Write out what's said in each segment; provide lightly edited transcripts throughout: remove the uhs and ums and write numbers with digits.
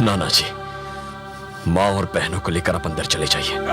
नाना जी, माँ और बहनों को लेकर आप अंदर चले जाइए।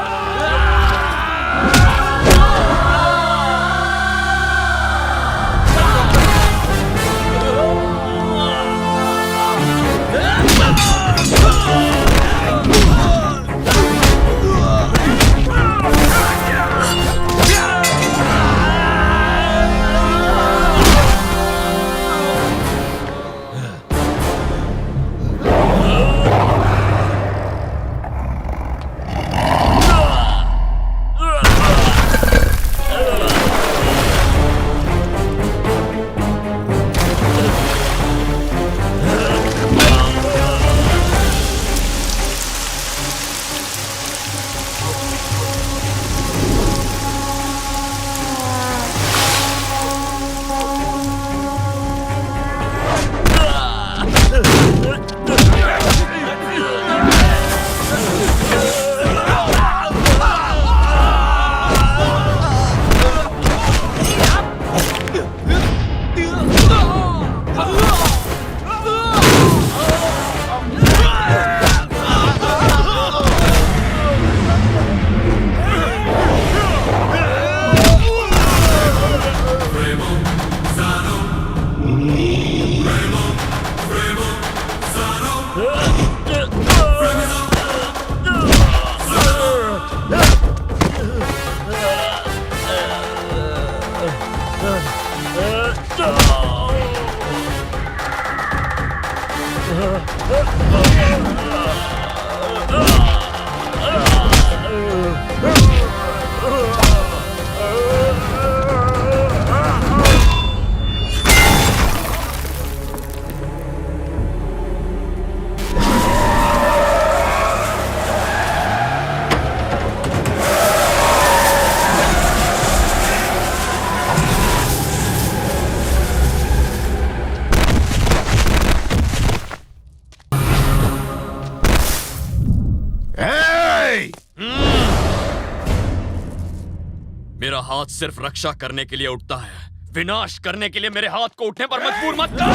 मेरा हाथ सिर्फ रक्षा करने के लिए उठता है, विनाश करने के लिए मेरे हाथ को उठने पर मजबूर मत कर।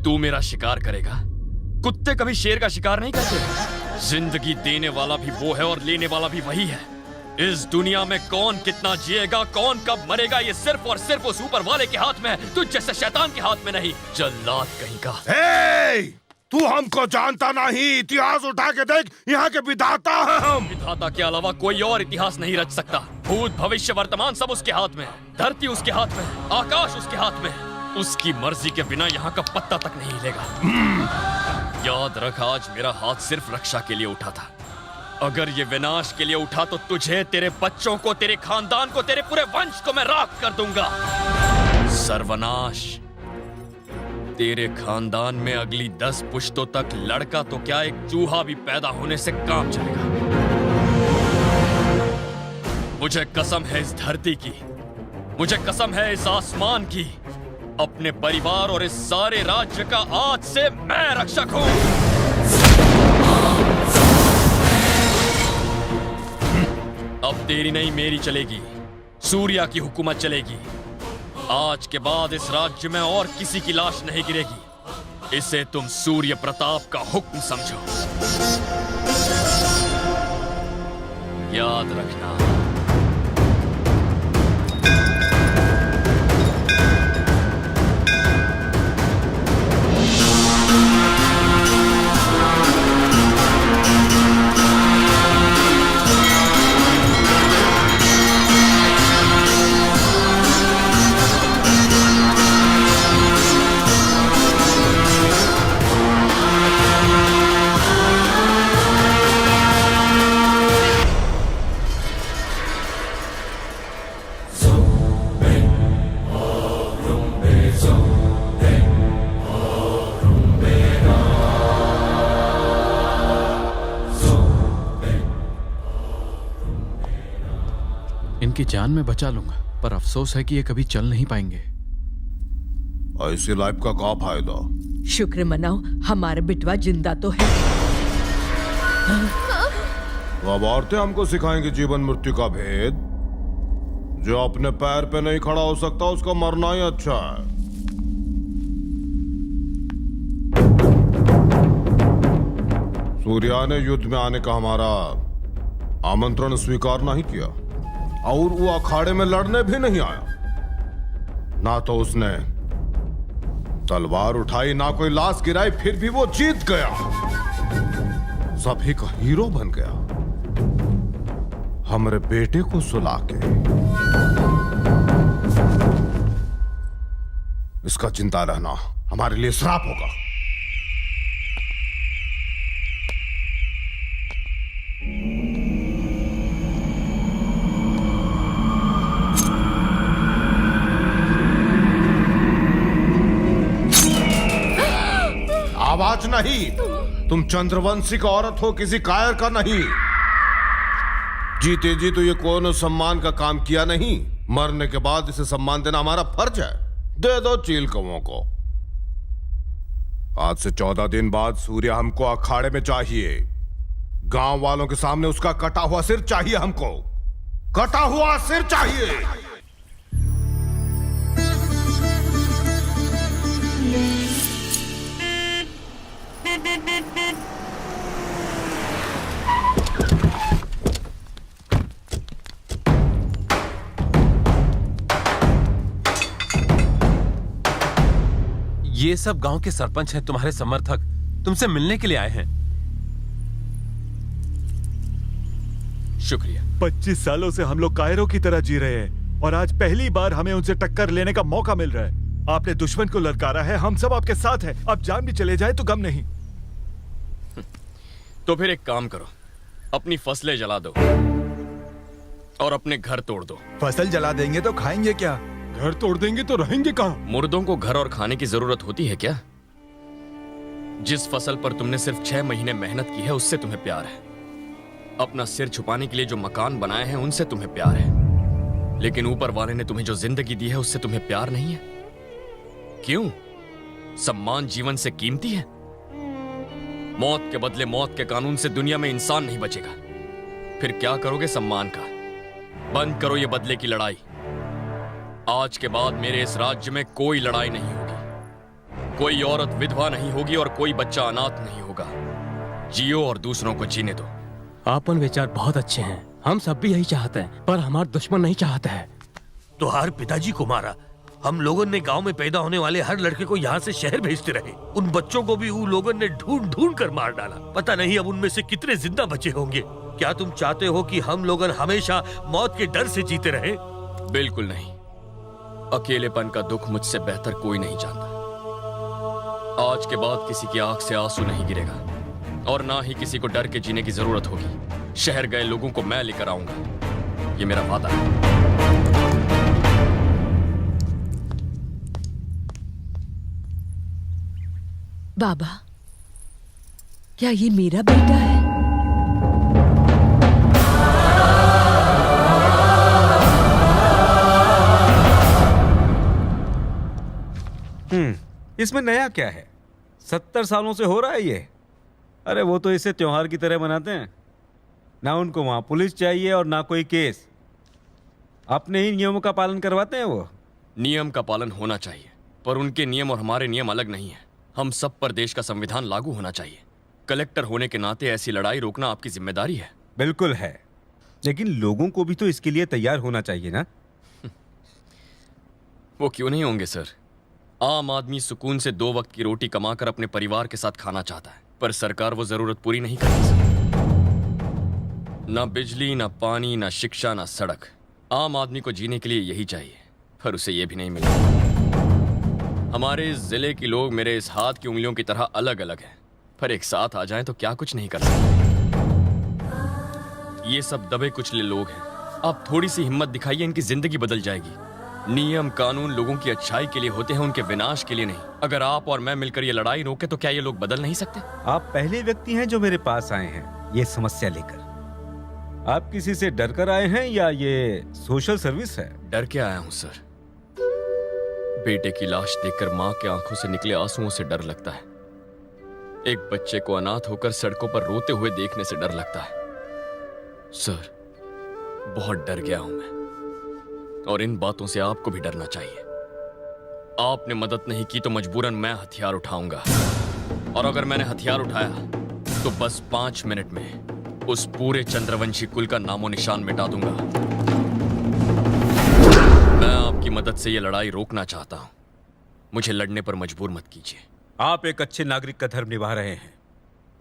तू मेरा शिकार करेगा? कुत्ते कभी शेर का शिकार नहीं करते। जिंदगी देने वाला भी वो है और लेने वाला भी वही है। इस दुनिया में कौन कितना जिएगा, कौन कब मरेगा, ये सिर्फ और सिर्फ उस ऊपर वाले के हाथ में है, तुझ जैसे शैतान के हाथ में नहीं। जल्लाद कहीं का। तू हमको जानता नहीं, इतिहास उठा के देख, यहाँ के विधाता हैं हम। विधाता के अलावा कोई और इतिहास नहीं रच सकता। भूत भविष्य वर्तमान सब उसके हाथ में। धरती उसके हाथ में, आकाश उसके हाथ में। उसकी मर्जी के बिना यहाँ का पत्ता तक नहीं हिलेगा। याद रख, आज मेरा हाथ सिर्फ रक्षा के लिए उठा था। अगर ये विनाश के लिए उठा तो तुझे, तेरे बच्चों को, तेरे खानदान को, तेरे पूरे वंश को मैं राख कर दूंगा। सर्वनाश। तेरे खानदान में अगली 10 पुश्तों तक लड़का तो क्या, एक चूहा भी पैदा होने से काम चलेगा। मुझे कसम है इस धरती की, मुझे कसम है इस आसमान की, अपने परिवार और इस सारे राज्य का आज से मैं रक्षक हूं। अब तेरी नहीं मेरी चलेगी, सूर्या की हुकूमत चलेगी। आज के बाद इस राज्य में और किसी की लाश नहीं गिरेगी। इसे तुम सूर्य प्रताप का हुक्म समझो। याद रखना। इनकी जान मैं बचा लूंगा, पर अफसोस है कि ये कभी चल नहीं पाएंगे। ऐसी लाइफ का क्या फायदा? शुक्र मनाओ, हमारा बिटवा जिंदा तो है। अब औरतें हमको सिखाएंगी जीवन मृत्यु का भेद। जो अपने पैर पे नहीं खड़ा हो सकता उसका मरना ही अच्छा है। सूर्या ने युद्ध में आने का हमारा आमंत्रण स्वीकार नहीं किया और वो अखाड़े में लड़ने भी नहीं आया। ना तो उसने तलवार उठाई, ना कोई लाश गिराई, फिर भी वो जीत गया, सभी का हीरो बन गया, हमारे बेटे को सुला के। इसका चिंता रहना हमारे लिए श्राप होगा। आवाज नहीं। तुम चंद्रवंशी का औरत हो, किसी कायर का नहीं। जीते जी तो ये कौन सम्मान का काम किया नहीं, मरने के बाद इसे सम्मान देना हमारा फर्ज है। दे दो चील कौओं को। आज से 14 दिन बाद सूर्य हमको अखाड़े में चाहिए। गांव वालों के सामने उसका कटा हुआ सिर चाहिए हमको। कटा हुआ सिर चाहिए। ये सब गांव के सरपंच हैं, तुम्हारे समर्थक, तुमसे मिलने के लिए आए हैं। शुक्रिया। 25 सालों से हम लोग कायरों की तरह जी रहे हैं और आज पहली बार हमें उनसे टक्कर लेने का मौका मिल रहा है। आपने दुश्मन को ललकारा है, हम सब आपके साथ हैं। अब जान भी चले जाए तो गम नहीं। तो फिर एक काम करो, अपनी फसलें जला दो और अपने घर तोड़ दो। फसल जला देंगे तो खाएंगे क्या? घर तोड़ देंगे तो रहेंगे कहाँ? मुर्दों को घर और खाने की जरूरत होती है क्या? जिस फसल पर तुमने सिर्फ 6 महीने मेहनत की है उससे तुम्हें प्यार है। अपना सिर छुपाने के लिए जो मकान बनाए हैं उनसे तुम्हें प्यार है। लेकिन ऊपर वाले ने तुम्हें जो जिंदगी दी है उससे तुम्हें प्यार नहीं है। क्यों? सम्मान जीवन से कीमती है। मौत के बदले मौत के कानून से दुनिया में इंसान नहीं बचेगा। फिर क्या करोगे सम्मान का? बंद करो ये बदले की लड़ाई। आज के बाद मेरे इस राज्य में कोई लड़ाई नहीं होगी, कोई औरत विधवा नहीं होगी और कोई बच्चा अनाथ नहीं होगा। जियो और दूसरों को जीने दो। आपन विचार बहुत अच्छे हैं, हम सब भी यही चाहते हैं, पर हमारा दुश्मन नहीं चाहता है। तुहार पिताजी को मारा, हम लोगों ने गांव में पैदा होने वाले हर लड़के को यहाँ से शहर भेजते रहे। उन बच्चों को भी उन लोगों ने ढूंढ ढूंढ कर मार डाला। पता नहीं अब उनमें से कितने जिंदा बचे होंगे। क्या तुम चाहते हो कि हम लोग हमेशा मौत के डर से जीते रहे? बिल्कुल नहीं। अकेलेपन का दुख मुझसे बेहतर कोई नहीं जानता। आज के बाद किसी की आंख से आंसू नहीं गिरेगा और ना ही किसी को डर के जीने की जरूरत होगी। शहर गए लोगों को मैं लेकर आऊंगा, ये मेरा वादा है। बाबा, क्या ये मेरा बेटा है? इसमें नया क्या है? 70 सालों से हो रहा है ये। अरे वो तो इसे त्योहार की तरह मनाते हैं। ना उनको वहां पुलिस चाहिए और ना कोई केस। अपने ही नियमों का पालन करवाते हैं वो। नियम का पालन होना चाहिए, पर उनके नियम और हमारे नियम अलग नहीं है। हम सब पर देश का संविधान लागू होना चाहिए। कलेक्टर होने के नाते ऐसी लड़ाई रोकना आपकी जिम्मेदारी है। बिल्कुल है, लेकिन लोगों को भी तो इसके लिए तैयार होना चाहिए ना। वो क्यों नहीं होंगे सर? आम आदमी सुकून से 2 वक्त की रोटी कमाकर अपने परिवार के साथ खाना चाहता है, पर सरकार वो जरूरत पूरी नहीं करती सर। ना बिजली, ना पानी, ना शिक्षा, ना सड़क। आम आदमी को जीने के लिए यही चाहिए, पर उसे ये भी नहीं मिला। हमारे इस जिले के लोग मेरे इस हाथ की उंगलियों की तरह अलग अलग हैं, पर एक साथ आ जाएं तो क्या कुछ नहीं कर सकते। ये सब दबे कुचले लोग हैं। आप थोड़ी सी हिम्मत दिखाइए, इनकी जिंदगी बदल जाएगी। नियम कानून लोगों की अच्छाई के लिए होते हैं, उनके विनाश के लिए नहीं। अगर आप और मैं मिलकर ये लड़ाई रोके तो क्या ये लोग बदल नहीं सकते? आप पहले व्यक्ति हैं जो मेरे पास आए हैं ये समस्या लेकर। आप किसी से डर कर आए हैं या ये सोशल सर्विस है? डर के आया हूं सर। बेटे की लाश देखकर मां के आंखों से निकले आंसुओं से डर लगता है। एक बच्चे को अनाथ होकर सड़कों पर रोते हुए देखने से डर लगता है। सर, बहुत डर गया हूं मैं, और इन बातों से आपको भी डरना चाहिए। आपने मदद नहीं की तो मजबूरन मैं हथियार उठाऊंगा, और अगर मैंने हथियार उठाया तो बस 5 मिनट में उस पूरे चंद्रवंशी कुल का नामो निशान मिटा दूंगा। मैं आपकी मदद से यह लड़ाई रोकना चाहता हूं। मुझे लड़ने पर मजबूर मत कीजिए। आप एक अच्छे नागरिक का धर्म निभा रहे हैं,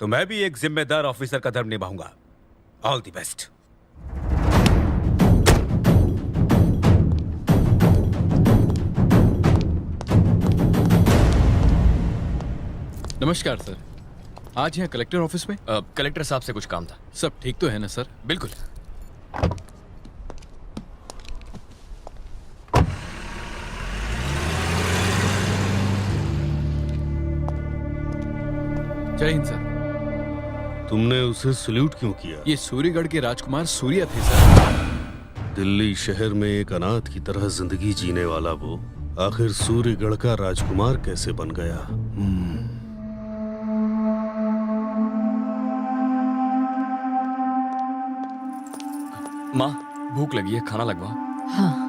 तो मैं भी एक जिम्मेदार ऑफिसर का धर्म निभाऊंगा। All the best. नमस्कार सर, आज यहाँ कलेक्टर ऑफिस में कलेक्टर साहब से कुछ काम था। सब ठीक तो है ना सर? बिल्कुल। जय हिंद सर। तुमने उसे सल्यूट क्यों किया? ये सूर्यगढ़ के राजकुमार सूर्या थे सर। दिल्ली शहर में एक अनाथ की तरह जिंदगी जीने वाला वो आखिर सूर्यगढ़ का राजकुमार कैसे बन गया? माँ, भूख लगी है, खाना लगवाओ। हाँ।